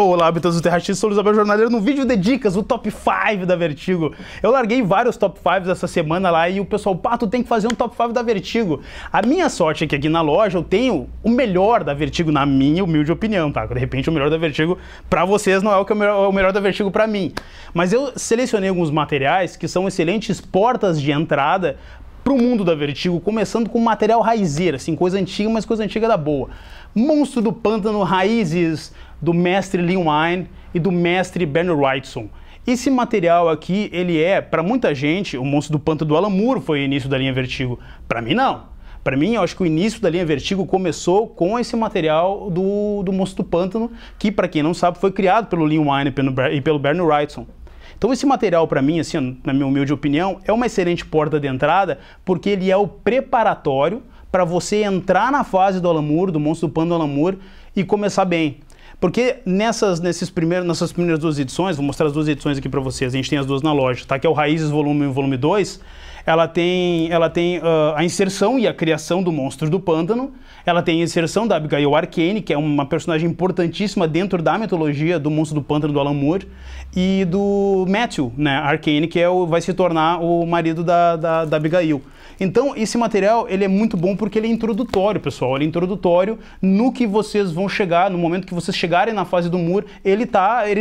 Olá, habitantes do Terraxis, sou o Luiz Abel Jornaleiro no vídeo de dicas, o top 5 da Vertigo. Eu larguei vários top 5 essa semana lá e o pessoal, Pato, tem que fazer um top 5 da Vertigo. A minha sorte é que aqui na loja eu tenho o melhor da Vertigo, na minha humilde opinião, tá? De repente o melhor da Vertigo pra vocês não é o melhor da Vertigo pra mim. Mas eu selecionei alguns materiais que são excelentes portas de entrada pro mundo da Vertigo, começando com material raizeiro, assim, coisa antiga, mas coisa antiga da boa. Monstro do Pântano, raízes do mestre Lee Wine e do mestre Bernie Wrightson. Esse material aqui, ele é, para muita gente, o Monstro do Pântano do Alan Moore foi o início da linha Vertigo. Para mim, não. Para mim, eu acho que o início da linha Vertigo começou com esse material do Monstro do Pântano, que, para quem não sabe, foi criado pelo Lee Wine e pelo Bernie Wrightson. Então esse material, para mim, assim, na minha humilde opinião, é uma excelente porta de entrada, porque ele é o preparatório para você entrar na fase do Alan Moore, do Monstro do Pântano do Alan Moore, e começar bem. Porque nessas primeiras duas edições, vou mostrar as duas edições aqui para vocês, a gente tem as duas na loja, tá? Que é o Raízes volume 1 e volume 2, ela tem a inserção e a criação do Monstro do Pântano, ela tem a inserção da Abigail Arcane, que é uma personagem importantíssima dentro da mitologia do Monstro do Pântano do Alan Moore, e do Matthew, né, Arcane, que vai se tornar o marido da Abigail. Então, esse material, ele é muito bom porque ele é introdutório, pessoal. Ele é introdutório no que vocês vão chegar, no momento que vocês chegarem na fase do Moore, ele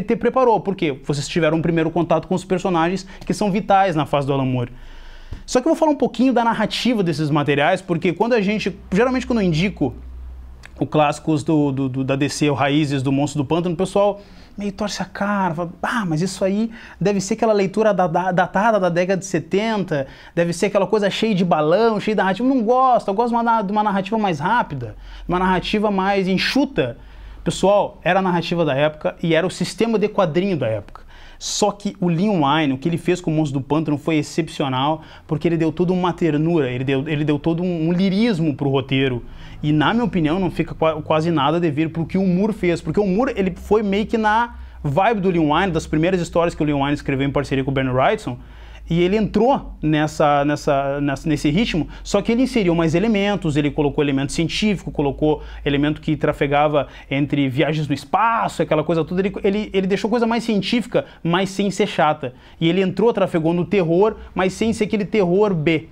te preparou. Por quê? Vocês tiveram um primeiro contato com os personagens que são vitais na fase do Alan Moore. Só que eu vou falar um pouquinho da narrativa desses materiais, porque geralmente quando eu indico o clássicos da DC, o Raízes, do Monstro do Pântano, o pessoal meio torce a cara, fala, mas isso aí deve ser aquela leitura datada da década de 70, deve ser aquela coisa cheia de balão, cheia de narrativa. Eu não gosto, eu gosto de uma narrativa mais rápida, uma narrativa mais enxuta. Pessoal, era a narrativa da época e era o sistema de quadrinho da época. Só que o Lee Wine, o que ele fez com o Monstro do Pântano foi excepcional, porque ele deu toda uma ternura, ele deu todo um lirismo pro roteiro. E na minha opinião não fica quase nada a dever pro que o Moore fez, porque o Moore ele foi meio que na vibe do Lee Wine, das primeiras histórias que o Lee Wine escreveu em parceria com o Bernie Wrightson, e ele entrou nesse ritmo, só que ele inseriu mais elementos, ele colocou elemento científico, colocou elemento que trafegava entre viagens no espaço, aquela coisa toda, ele deixou coisa mais científica, mas sem ser chata. E ele trafegou no terror, mas sem ser aquele terror B.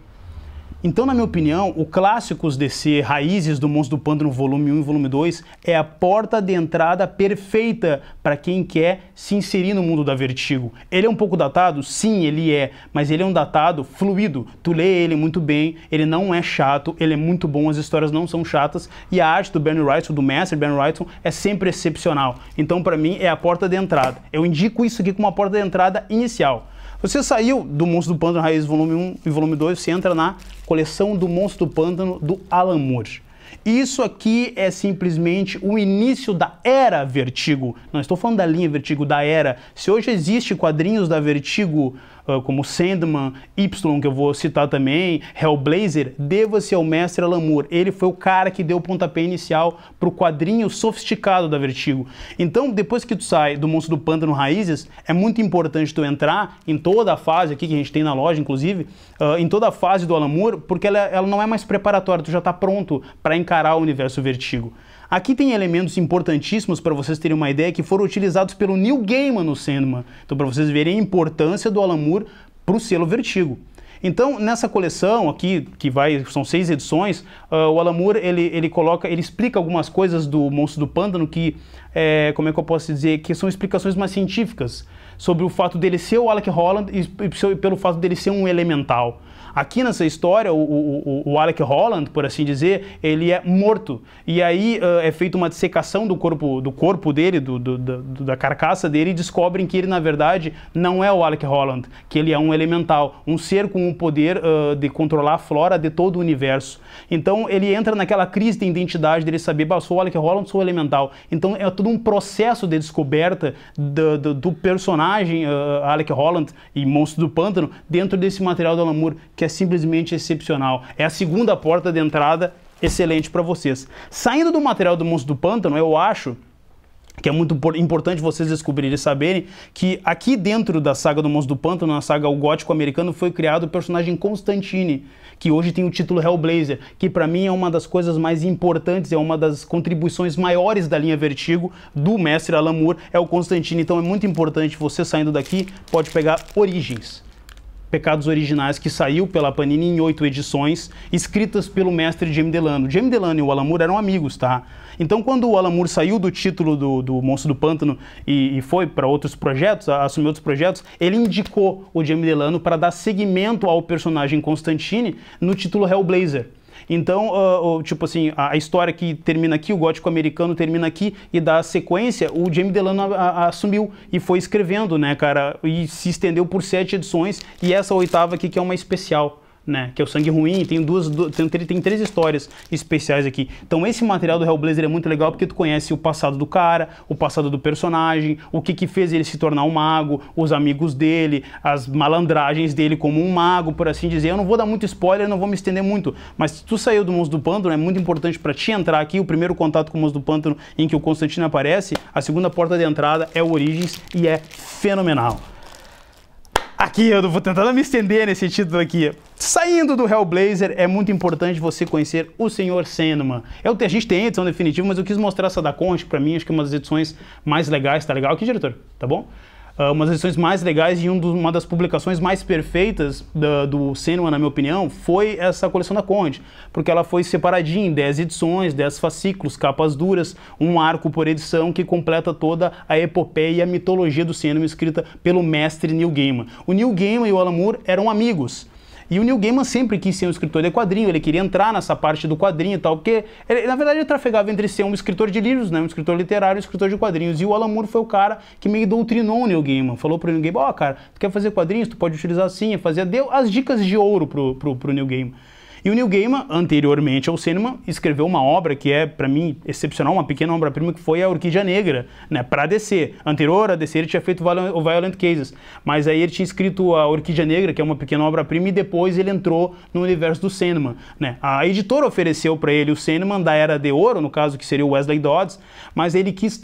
Então, na minha opinião, o Clássicos DC Raízes do Monstro do Pântano volume 1 e volume 2 é a porta de entrada perfeita para quem quer se inserir no mundo da Vertigo. Ele é um pouco datado? Sim, ele é, mas ele é um datado fluido. Tu lê ele muito bem, ele não é chato, ele é muito bom, as histórias não são chatas e a arte do Bernie Wrightson, do mestre Bernie Wrightson, é sempre excepcional. Então, para mim, é a porta de entrada. Eu indico isso aqui como uma porta de entrada inicial. Você saiu do Monstro do Pântano Raiz volume 1 e volume 2, você entra na coleção do Monstro do Pântano do Alan Moore. Isso aqui é simplesmente o início da era Vertigo. Não estou falando da linha Vertigo, da era. Se hoje existe quadrinhos da Vertigo, como Sandman, Y, que eu vou citar também, Hellblazer, deva-se ao mestre Alan Moore. Ele foi o cara que deu o pontapé inicial para o quadrinho sofisticado da Vertigo. Então, depois que tu sai do Monstro do Pântano Raízes, é muito importante tu entrar em toda a fase aqui que a gente tem na loja, inclusive, em toda a fase do Alan Moore, porque ela não é mais preparatória, tu já está pronto para encarar o universo Vertigo. Aqui tem elementos importantíssimos para vocês terem uma ideia que foram utilizados pelo Neil Gaiman no Sandman. Então, para vocês verem a importância do Alan Moore para o selo Vertigo. Então, nessa coleção aqui, são 6 edições, o Alan Moore, ele explica algumas coisas do Monstro do Pântano que, como é que eu posso dizer, que são explicações mais científicas sobre o fato dele ser o Alec Holland e pelo fato dele ser um elemental. Aqui nessa história, o Alec Holland, por assim dizer, ele é morto. E aí é feita uma dissecação do corpo dele, da carcaça dele, e descobrem que ele, na verdade, não é o Alec Holland, que ele é um elemental, um ser com o poder de controlar a flora de todo o universo. Então ele entra naquela crise de identidade dele saber, sou o Alec Holland, sou o elemental. Então é todo um processo de descoberta do personagem Alec Holland e Monstro do Pântano dentro desse material do Alan Moore, que é simplesmente excepcional. É a segunda porta de entrada excelente para vocês. Saindo do material do Monstro do Pântano, eu acho que é muito importante vocês descobrirem e saberem, que aqui dentro da saga do Monstro do Pântano, na saga O Gótico Americano, foi criado o personagem Constantine, que hoje tem o título Hellblazer, que para mim é uma das coisas mais importantes, é uma das contribuições maiores da linha Vertigo, do mestre Alan Moore, é o Constantine. Então é muito importante, você saindo daqui, pode pegar Origens, Pecados Originais, que saiu pela Panini em 8 edições, escritas pelo mestre Jamie Delano. Jamie Delano e o Alan Moore eram amigos, tá? Então, quando o Alan Moore saiu do título do Monstro do Pântano e foi para outros projetos, assumiu outros projetos, ele indicou o Jamie Delano para dar seguimento ao personagem Constantine no título Hellblazer. Então, tipo assim, a história que termina aqui, o Gótico Americano termina aqui e dá sequência, o Jamie Delano assumiu e foi escrevendo, né, cara, e se estendeu por 7 edições, e essa 8ª aqui que é uma especial, né, que é o Sangue Ruim, tem 3 histórias especiais aqui. Então esse material do Hellblazer é muito legal porque tu conhece o passado do cara, o passado do personagem, o que fez ele se tornar um mago, os amigos dele, as malandragens dele como um mago, por assim dizer. Eu não vou dar muito spoiler, não vou me estender muito, mas se tu saiu do Monstro do Pântano, é muito importante para ti entrar aqui, o primeiro contato com o Monstro do Pântano em que o Constantine aparece, a segunda porta de entrada é o Origens e é fenomenal. Aqui, eu vou tentar me estender nesse título aqui. Saindo do Hellblazer, é muito importante você conhecer o Sr. Sandman. A gente tem a edição definitiva, mas eu quis mostrar essa da Conte, que pra mim acho que é uma das edições mais legais, tá legal aqui, diretor? Tá bom? Uma das edições mais legais e uma das publicações mais perfeitas do Sandman, na minha opinião, foi essa coleção da Conde, porque ela foi separadinha em 10 edições, 10 fascículos, capas duras, um arco por edição que completa toda a epopeia e a mitologia do Sandman escrita pelo mestre Neil Gaiman. O Neil Gaiman e o Alan Moore eram amigos. E o Neil Gaiman sempre quis ser um escritor de quadrinho, ele queria entrar nessa parte do quadrinho e tal, porque, na verdade, ele trafegava entre ser um escritor de livros, né, um escritor literário e um escritor de quadrinhos. E o Alan Moore foi o cara que meio doutrinou o Neil Gaiman, falou pro Neil Gaiman, ó, cara, tu quer fazer quadrinhos, tu pode utilizar assim, deu as dicas de ouro pro Neil Gaiman. E o Neil Gaiman, anteriormente ao Sandman, escreveu uma obra que é, para mim, excepcional, uma pequena obra-prima, que foi a Orquídea Negra, né, para DC. Anterior a DC ele tinha feito o Violent Cases, mas aí ele tinha escrito a Orquídea Negra, que é uma pequena obra-prima, e depois ele entrou no universo do Sandman, né. A editora ofereceu para ele o Sandman da Era de Ouro, no caso que seria o Wesley Dodds, mas ele quis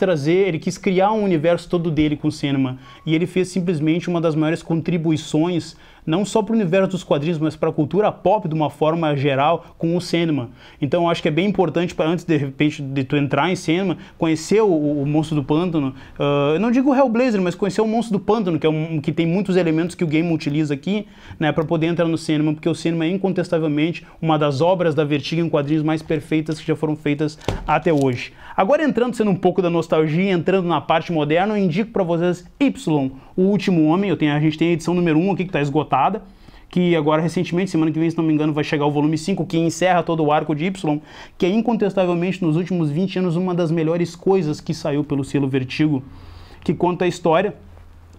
criar um universo todo dele com o Sandman, e ele fez simplesmente uma das maiores contribuições não só para o universo dos quadrinhos, mas para a cultura pop de uma forma geral com o Sandman. Então eu acho que é bem importante, para antes de repente de tu entrar em Sandman, conhecer o Monstro do Pântano, eu não digo o Hellblazer, mas conhecer o Monstro do Pântano, que é que tem muitos elementos que o game utiliza aqui, né, para poder entrar no Sandman, porque o Sandman é incontestavelmente uma das obras da Vertigo em quadrinhos mais perfeitas que já foram feitas até hoje. Agora entrando, sendo um pouco da nostalgia, entrando na parte moderna, eu indico para vocês Y, O Último Homem. A gente tem a edição número 1 aqui que está esgotada, que agora recentemente, semana que vem, se não me engano, vai chegar o volume 5, que encerra todo o arco de Y, que é incontestavelmente nos últimos 20 anos uma das melhores coisas que saiu pelo selo Vertigo, que conta a história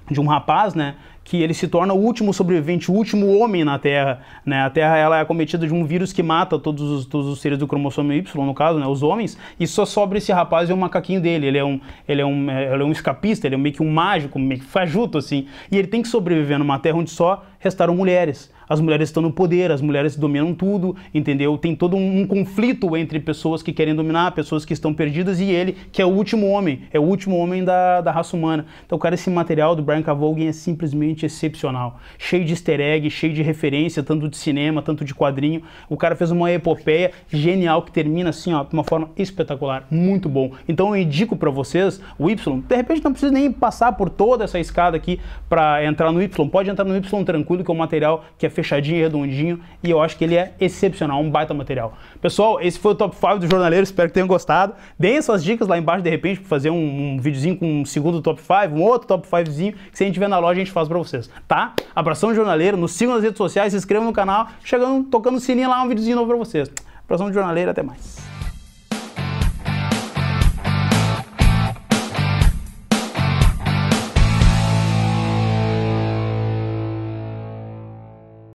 de um rapaz, né, que ele se torna o último sobrevivente, o último homem na Terra, né? A Terra ela é acometida de um vírus que mata todos os seres do cromossomo Y, no caso, né, os homens, e só sobra esse rapaz e o macaquinho dele. Ele é um escapista, ele é meio que um mágico, meio que fajuto, assim, e ele tem que sobreviver numa Terra onde só restaram mulheres. As mulheres estão no poder, as mulheres dominam tudo, entendeu? Tem todo um conflito entre pessoas que querem dominar, pessoas que estão perdidas, e ele, que é o último homem, da raça humana. Então, cara, esse material do Brian K. Vaughan é simplesmente excepcional. Cheio de easter egg, cheio de referência, tanto de cinema, tanto de quadrinho. O cara fez uma epopeia genial que termina assim, ó, de uma forma espetacular, muito bom. Então eu indico pra vocês o Y. De repente não precisa nem passar por toda essa escada aqui pra entrar no Y. Pode entrar no Y tranquilo, que é um material que é fechadinho e redondinho, e eu acho que ele é excepcional, um baita material. Pessoal, esse foi o Top 5 do Jornaleiro, espero que tenham gostado. Deem suas dicas lá embaixo, de repente, para fazer um videozinho com um segundo Top 5, um outro Top 5zinho, que se a gente tiver na loja, a gente faz para vocês, tá? Abração Jornaleiro, nos sigam nas redes sociais, se inscrevam no canal, chegando, tocando o sininho lá, um videozinho novo para vocês. Abração do Jornaleiro, até mais.